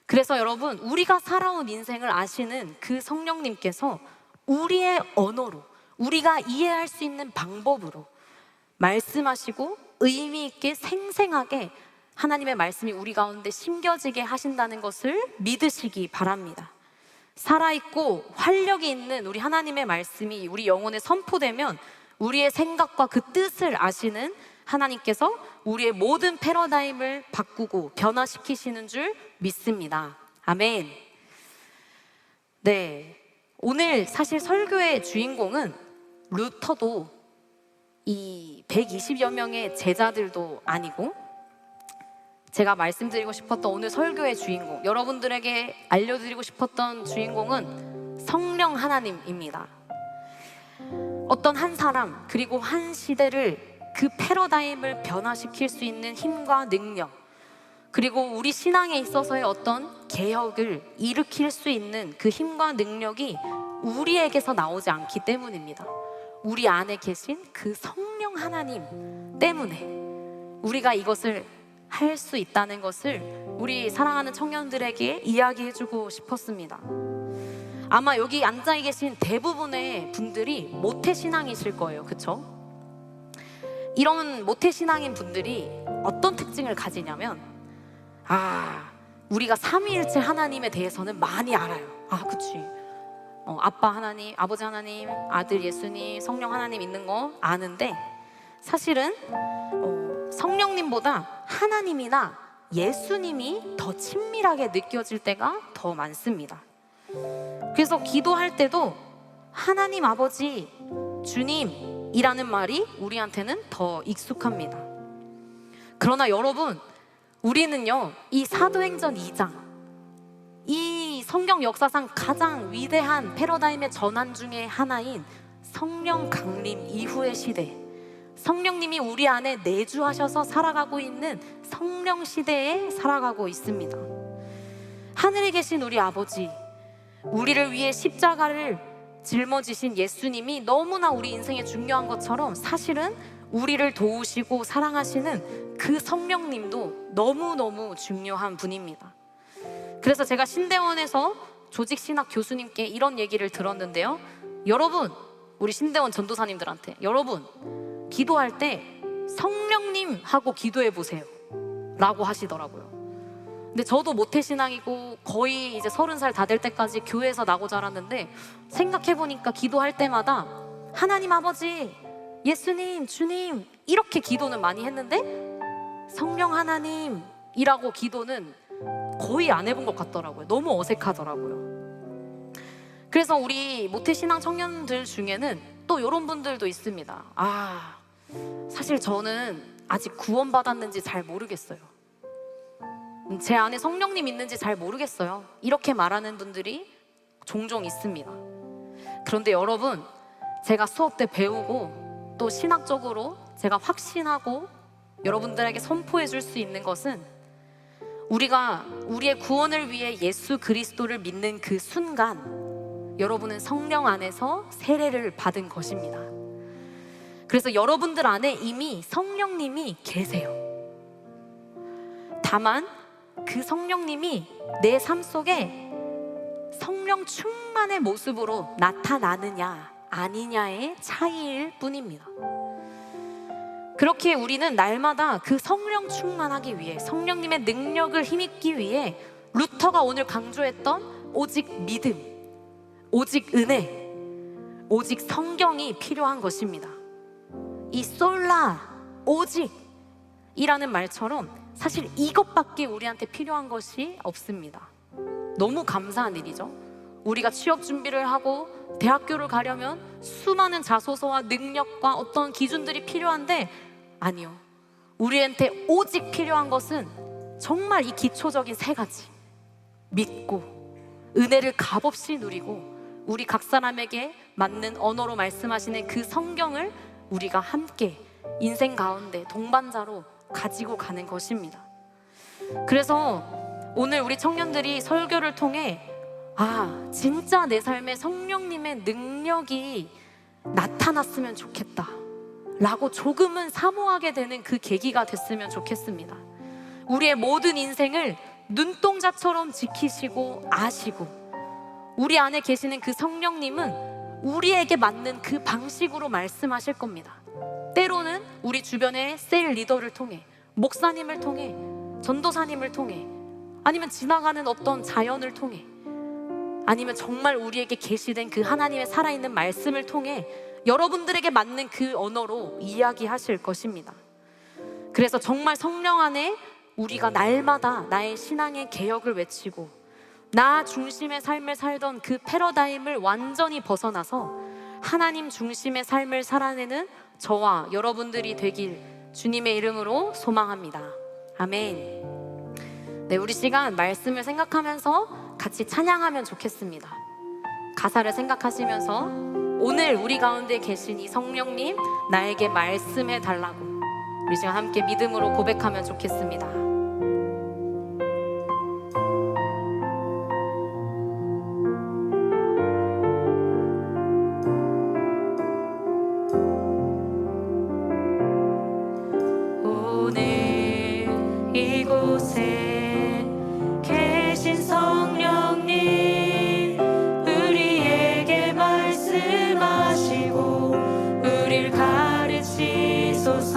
그래서 여러분, 우리가 살아온 인생을 아시는 그 성령님께서 우리의 언어로, 우리가 이해할 수 있는 방법으로 말씀하시고 의미 있게 생생하게 하나님의 말씀이 우리 가운데 심겨지게 하신다는 것을 믿으시기 바랍니다. 살아있고 활력이 있는 우리 하나님의 말씀이 우리 영혼에 선포되면 우리의 생각과 그 뜻을 아시는 하나님께서 우리의 모든 패러다임을 바꾸고 변화시키시는 줄 믿습니다. 아멘. 네, 오늘 사실 설교의 주인공은 루터도 이 120여 명의 제자들도 아니고, 제가 말씀드리고 싶었던 오늘 설교의 주인공, 여러분들에게 알려드리고 싶었던 주인공은 성령 하나님입니다. 어떤 한 사람 그리고 한 시대를, 그 패러다임을 변화시킬 수 있는 힘과 능력, 그리고 우리 신앙에 있어서의 어떤 개혁을 일으킬 수 있는 그 힘과 능력이 우리에게서 나오지 않기 때문입니다. 우리 안에 계신 그 성령 하나님 때문에 우리가 이것을 할 수 있다는 것을 우리 사랑하는 청년들에게 이야기해주고 싶었습니다. 아마 여기 앉아 계신 대부분의 분들이 모태신앙이실 거예요. 그쵸? 이런 모태신앙인 분들이 어떤 특징을 가지냐면, 우리가 삼위일체 하나님에 대해서는 많이 알아요. 그치, 아빠 하나님, 아버지 하나님, 아들 예수님, 성령 하나님 있는 거 아는데, 사실은 성령님보다 하나님이나 예수님이 더 친밀하게 느껴질 때가 더 많습니다. 그래서 기도할 때도 하나님 아버지, 주님이라는 말이 우리한테는 더 익숙합니다. 그러나 여러분, 우리는요, 이 사도행전 2장, 이 성경 역사상 가장 위대한 패러다임의 전환 중에 하나인 성령 강림 이후의 시대, 성령님이 우리 안에 내주하셔서 살아가고 있는 성령 시대에 살아가고 있습니다. 하늘에 계신 우리 아버지, 우리를 위해 십자가를 짊어지신 예수님이 너무나 우리 인생에 중요한 것처럼, 사실은 우리를 도우시고 사랑하시는 그 성령님도 너무너무 중요한 분입니다. 그래서 제가 신대원에서 조직신학 교수님께 이런 얘기를 들었는데요, 여러분, 우리 신대원 전도사님들한테, 여러분, 기도할 때 성령님 하고 기도해 보세요 라고 하시더라고요. 근데 저도 모태신앙이고 거의 이제 30살 다 될 때까지 교회에서 나고 자랐는데, 생각해보니까 기도할 때마다 하나님 아버지, 예수님, 주님 이렇게 기도는 많이 했는데 성령 하나님이라고 기도는 거의 안 해본 것 같더라고요. 너무 어색하더라고요. 그래서 우리 모태신앙 청년들 중에는 또 이런 분들도 있습니다. 사실 저는 아직 구원받았는지 잘 모르겠어요. 제 안에 성령님 있는지 잘 모르겠어요. 이렇게 말하는 분들이 종종 있습니다. 그런데 여러분, 제가 수업 때 배우고 또 신학적으로 제가 확신하고 여러분들에게 선포해 줄 수 있는 것은, 우리가 우리의 구원을 위해 예수 그리스도를 믿는 그 순간 여러분은 성령 안에서 세례를 받은 것입니다. 그래서 여러분들 안에 이미 성령님이 계세요. 다만 그 성령님이 내 삶 속에 성령 충만의 모습으로 나타나느냐 아니냐의 차이일 뿐입니다. 그렇게 우리는 날마다 그 성령 충만하기 위해, 성령님의 능력을 힘입기 위해 루터가 오늘 강조했던 오직 믿음, 오직 은혜, 오직 성경이 필요한 것입니다. 이 솔라, 오직 이라는 말처럼 사실 이것밖에 우리한테 필요한 것이 없습니다. 너무 감사한 일이죠. 우리가 취업 준비를 하고 대학교를 가려면 수많은 자소서와 능력과 어떤 기준들이 필요한데, 아니요, 우리한테 오직 필요한 것은 정말 이 기초적인 3가지: 믿고, 은혜를 값없이 누리고, 우리 각 사람에게 맞는 언어로 말씀하시는 그 성경을 우리가 함께 인생 가운데 동반자로 가지고 가는 것입니다. 그래서 오늘 우리 청년들이 설교를 통해 진짜 내 삶에 성령님의 능력이 나타났으면 좋겠다 라고 조금은 사모하게 되는 그 계기가 됐으면 좋겠습니다. 우리의 모든 인생을 눈동자처럼 지키시고 아시고, 우리 안에 계시는 그 성령님은 우리에게 맞는 그 방식으로 말씀하실 겁니다. 때로는 우리 주변의 셀 리더를 통해, 목사님을 통해, 전도사님을 통해, 아니면 지나가는 어떤 자연을 통해, 아니면 정말 우리에게 계시된 그 하나님의 살아있는 말씀을 통해 여러분들에게 맞는 그 언어로 이야기하실 것입니다. 그래서 정말 성령 안에 우리가 날마다 나의 신앙의 개혁을 외치고 나 중심의 삶을 살던 그 패러다임을 완전히 벗어나서 하나님 중심의 삶을 살아내는 저와 여러분들이 되길 주님의 이름으로 소망합니다. 아멘. 네, 우리 시간 말씀을 생각하면서 같이 찬양하면 좋겠습니다. 가사를 생각하시면서 오늘 우리 가운데 계신 이 성령님 나에게 말씀해 달라고 우리 시간 함께 믿음으로 고백하면 좋겠습니다. 오늘 이곳에 계신 성령님 우리에게 말씀하시고 우릴 가르치소서.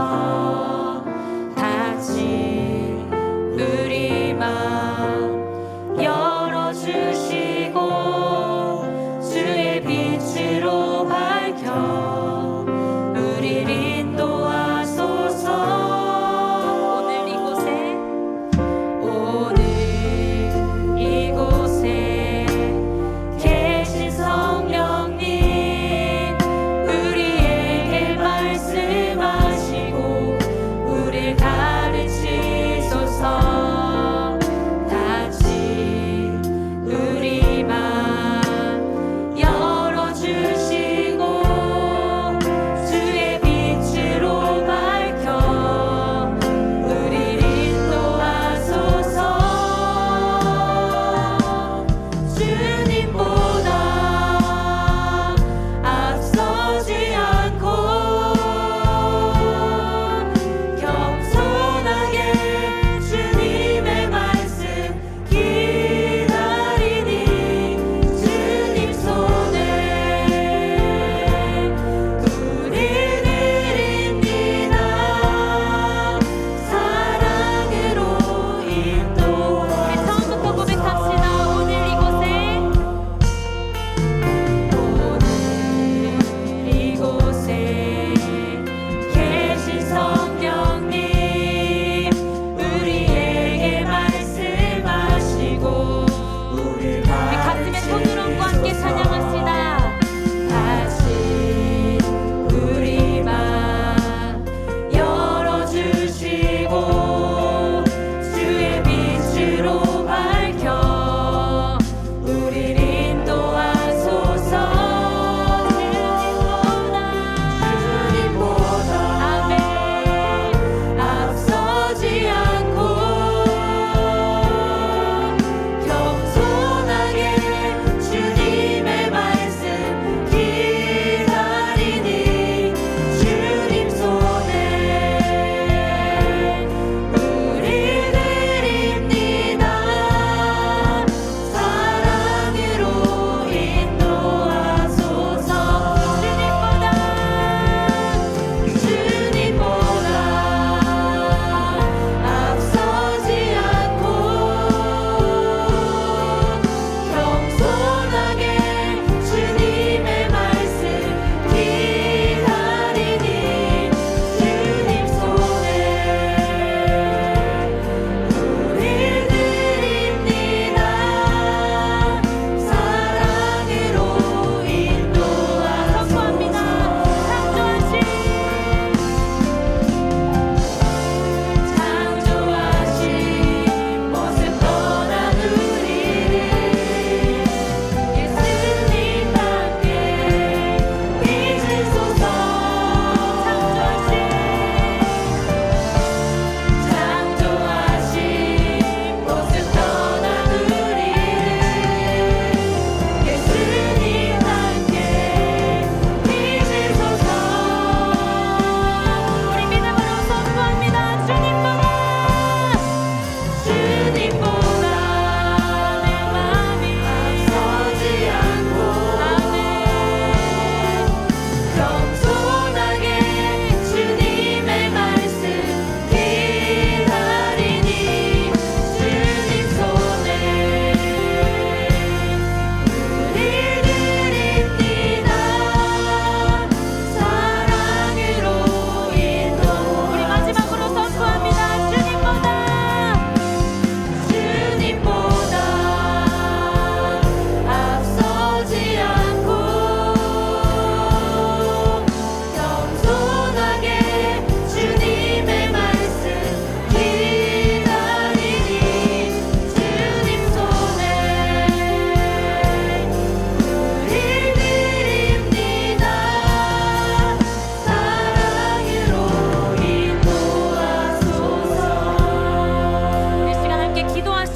닫힌 우리 마음 열어주시고 주의 빛으로 밝혀 우릴 인도하소서. 오늘 이곳에 계신 성령님 우리에게 말씀하시고 우릴 가르치소서. 닫힌 우리 마음 열어주시고 주의 빛으로 밝혀 우릴 인도하소서. 주님보다 앞서지 않고 겸손하게 주님의 말씀 기다리니 주님 손에 우리 드립니다. 사랑으로 인도하소서. 우리 처음부터 고백합시다. 오늘 이곳에 계신 성령님 우리에게 말씀하시고 우리 가슴에 손을 얹고 함께 찬양합시다. 다시 우리 마음 열어주시고 주의 빛으로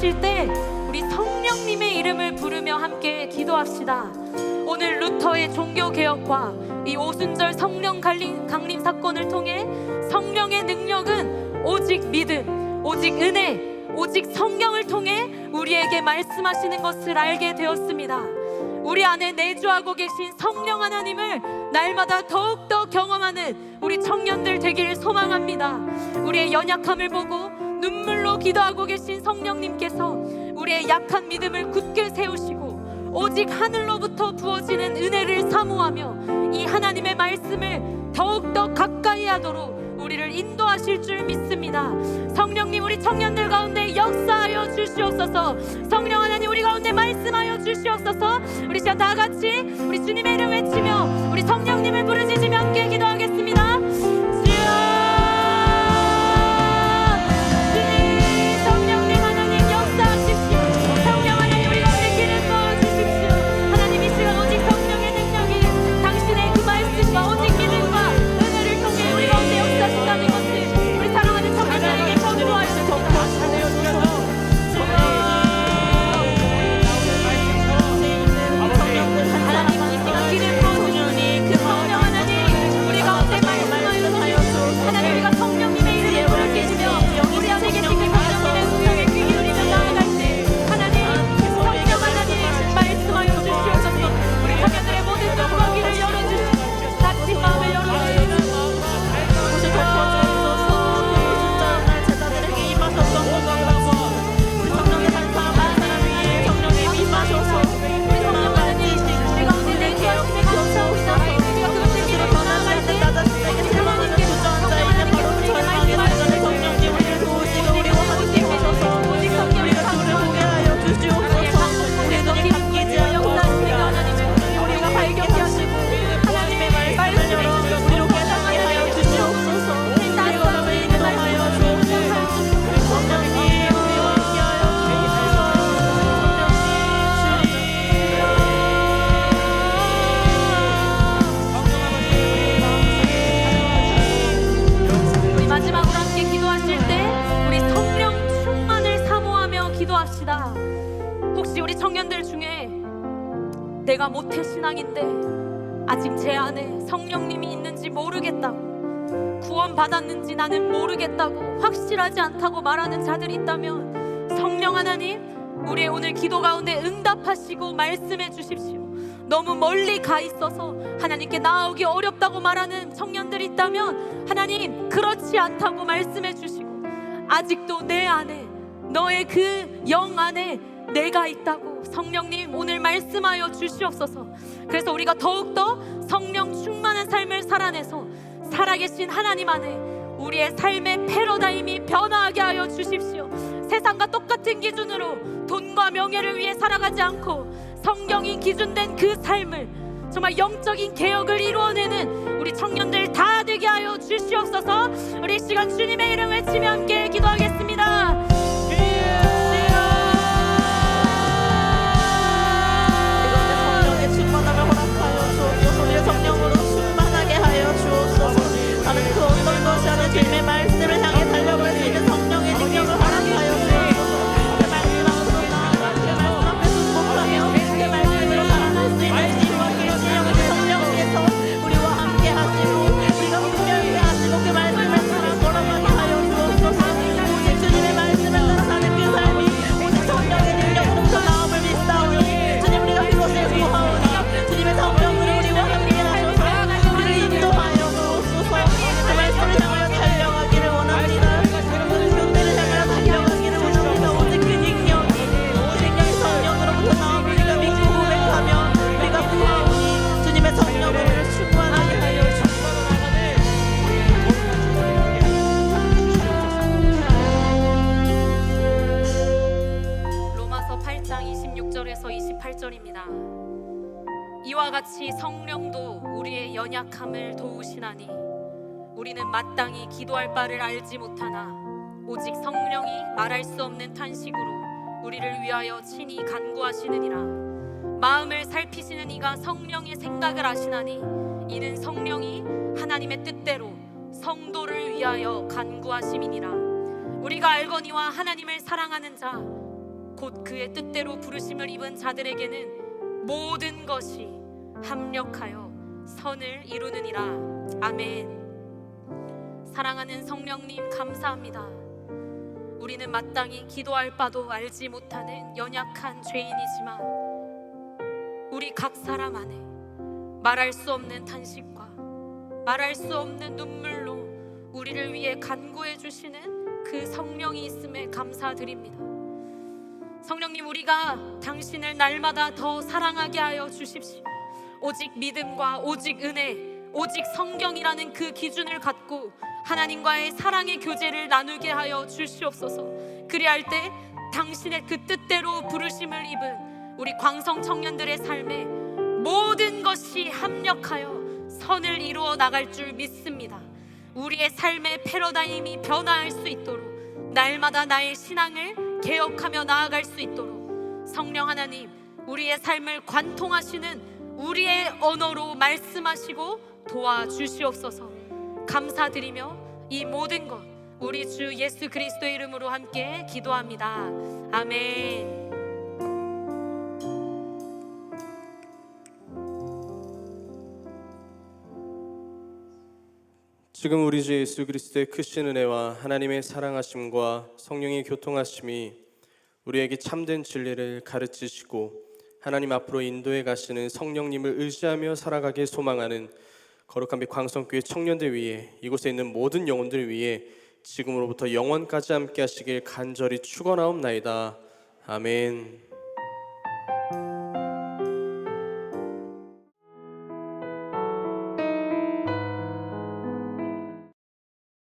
기도하실 때 우리 성령님의 이름을 부르며 함께 기도합시다. 오늘 루터의 종교개혁과 이 오순절 성령 강림 사건을 통해 성령의 능력은 오직 믿음, 오직 은혜, 오직 성경을 통해 우리에게 말씀하시는 것을 알게 되었습니다. 우리 안에 내주하고 계신 성령 하나님을 날마다 더욱더 경험하는 우리 청년들 되기를 소망합니다. 우리의 연약함을 보고 눈물로 기도하고 계신 성령님께서 우리의 약한 믿음을 굳게 세우시고 오직 하늘로부터 부어지는 은혜를 사모하며 이 하나님의 말씀을 더욱더 가까이 하도록 우리를 인도하실 줄 믿습니다. 성령님, 우리 청년들 가운데 역사하여 주시옵소서. 성령 하나님, 우리 가운데 말씀하여 주시옵소서. 우리 시간 다 같이 우리 주님의 이름 외치며 우리 성령님을 부르짖으며 함께 기도하겠습니다. 주여, 주님, 성령님 하나님 역사하십시오. 성령 하나님, 우리 가운데 기름 부어주십시오. 하나님, 이 시간 오직 성령의 능력이 당신의 그 말씀과 오직 믿음과 은혜를 통해 우리 가운데 역사하신다는 것을 우리 사랑하는 청년들에게 전수하십시오. 하나님, 이 시간 기름 부어주시니 그 성령 하나님 우리 가운데 말씀하여 주시옵소서. 하나님, 우리가 성령님의 이름을 부르짖으며 우리 안에 계신 그 성령님의 음성에 귀 기울이며 나아갈 때 하나님, 성령 하나님 말씀하여 주시옵소서. 우리 청년들의 모든 눈과 귀를 열어주시고 닫힌 마음을 열어주시옵소서. 마지막으로 함께 기도하실 때 우리 성령 충만을 사모하며 기도합시다. 혹시 우리 청년들 중에 내가 모태신앙인데 아직 제 안에 성령님이 있는지 모르겠다고, 구원받았는지 나는 모르겠다고, 확실하지 않다고 말하는 자들이 있다면 성령 하나님, 우리의 오늘 기도 가운데 응답하시고 말씀해 주십시오. 너무 멀리 가 있어서 하나님께 나아오기 어렵다고 말하는 청년들이 있다면 하나님, 그렇지 않다고 말씀해 주시고 아직도 내 안에, 너의 그 영 안에 내가 있다고 성령님 오늘 말씀하여 주시옵소서. 그래서 우리가 더욱더 성령 충만한 삶을 살아내서 살아계신 하나님 안에 우리의 삶의 패러다임이 변화하게 하여 주십시오. 세상과 똑같은 기준으로 돈과 명예를 위해 살아가지 않고 성경이 기준된 그 삶을, 정말 영적인 개혁을 이루어내는 우리 청년들 다 되게 하여 주시옵소서. 우리 이 시간 주님의 이름 외치며 함께 기도하겠습니다. 성령으로 충만하게 하여 주옵소서. 나는 그 어떤 것이 아닌 주님의 말씀을 향해 달려갈 수 있는 성령의 능력을 허락하여 주옵소서. 그 말씀 앞으로 나아가 그 말씀 앞에 순복하며 그 말씀으로 살아갈 수 있는 힘과 계시의 성령께서 우리와 함께 하시고 우리가 분별케 하시고 그 말씀을 따라 걸어가게 하여 주옵소서. 오직 주님의 말씀을 따라 사는 그 삶이 오직 성령의 능력으로부터 나옴을 믿사오니 주님, 우리가 그것을 구하오니 주님의 성령으로 우리와 함께 하셔서 우리를 인도하여 주옵소서. 그 말씀을 향하여 달려가기를 원합니다. 그 은혜를 향하여 달려가기를 원합니다. 오직 그 능력이 성령으로부터 나옴을 우리가 믿고 고백하며 우리가 구하오니 주님의 성령으로 충만하게 하여 주옵소서. 로마서 8장 26절에서 28절입니다. 이와 같이 성령도 우리의 연약함을 도우시나니 우리는 마땅히 기도할 바를 알지 못하나 오직 성령이 말할 수 없는 탄식으로 우리를 위하여 친히 간구하시느니라. 마음을 살피시는 이가 성령의 생각을 아시나니 이는 성령이 하나님의 뜻대로 성도를 위하여 간구하심이니라. 우리가 알거니와 하나님을 사랑하는 자 곧 그의 뜻대로 부르심을 입은 자들에게는 모든 것이 합력하여 선을 이루느니라. 아멘. 사랑하는 성령님, 감사합니다. 우리는 마땅히 기도할 바도 알지 못하는 연약한 죄인이지만 우리 각 사람 안에 말할 수 없는 탄식과 말할 수 없는 눈물로 우리를 위해 간구해 주시는 그 성령이 있음에 감사드립니다. 성령님, 우리가 당신을 날마다 더 사랑하게 하여 주십시오. 오직 믿음과 오직 은혜, 오직 성경이라는 그 기준을 갖고 하나님과의 사랑의 교제를 나누게 하여 주시옵소서. 그리할 때 당신의 그 뜻대로 부르심을 입은 우리 광성 청년들의 삶에 모든 것이 합력하여 선을 이루어 나갈 줄 믿습니다. 우리의 삶의 패러다임이 변화할 수 있도록 날마다 나의 신앙을 개혁하며 나아갈 수 있도록 성령 하나님, 우리의 삶을 관통하시는 우리의 언어로 말씀하시고 도와주시옵소서. 감사드리며 이 모든 것 우리 주 예수 그리스도의 이름으로 함께 기도합니다. 아멘. 지금 우리 주 예수 그리스도의 크신 은혜와 하나님의 사랑하심과 성령의 교통하심이 우리에게 참된 진리를 가르치시고 하나님 앞으로 인도해 가시는 성령님을 의지하며 살아가길 소망하는 거룩한 빛 광성교회 청년들 위해, 이곳에 있는 모든 영혼들 위해 지금으로부터 영원까지 함께 하시길 간절히 축원하옵나이다. 아멘.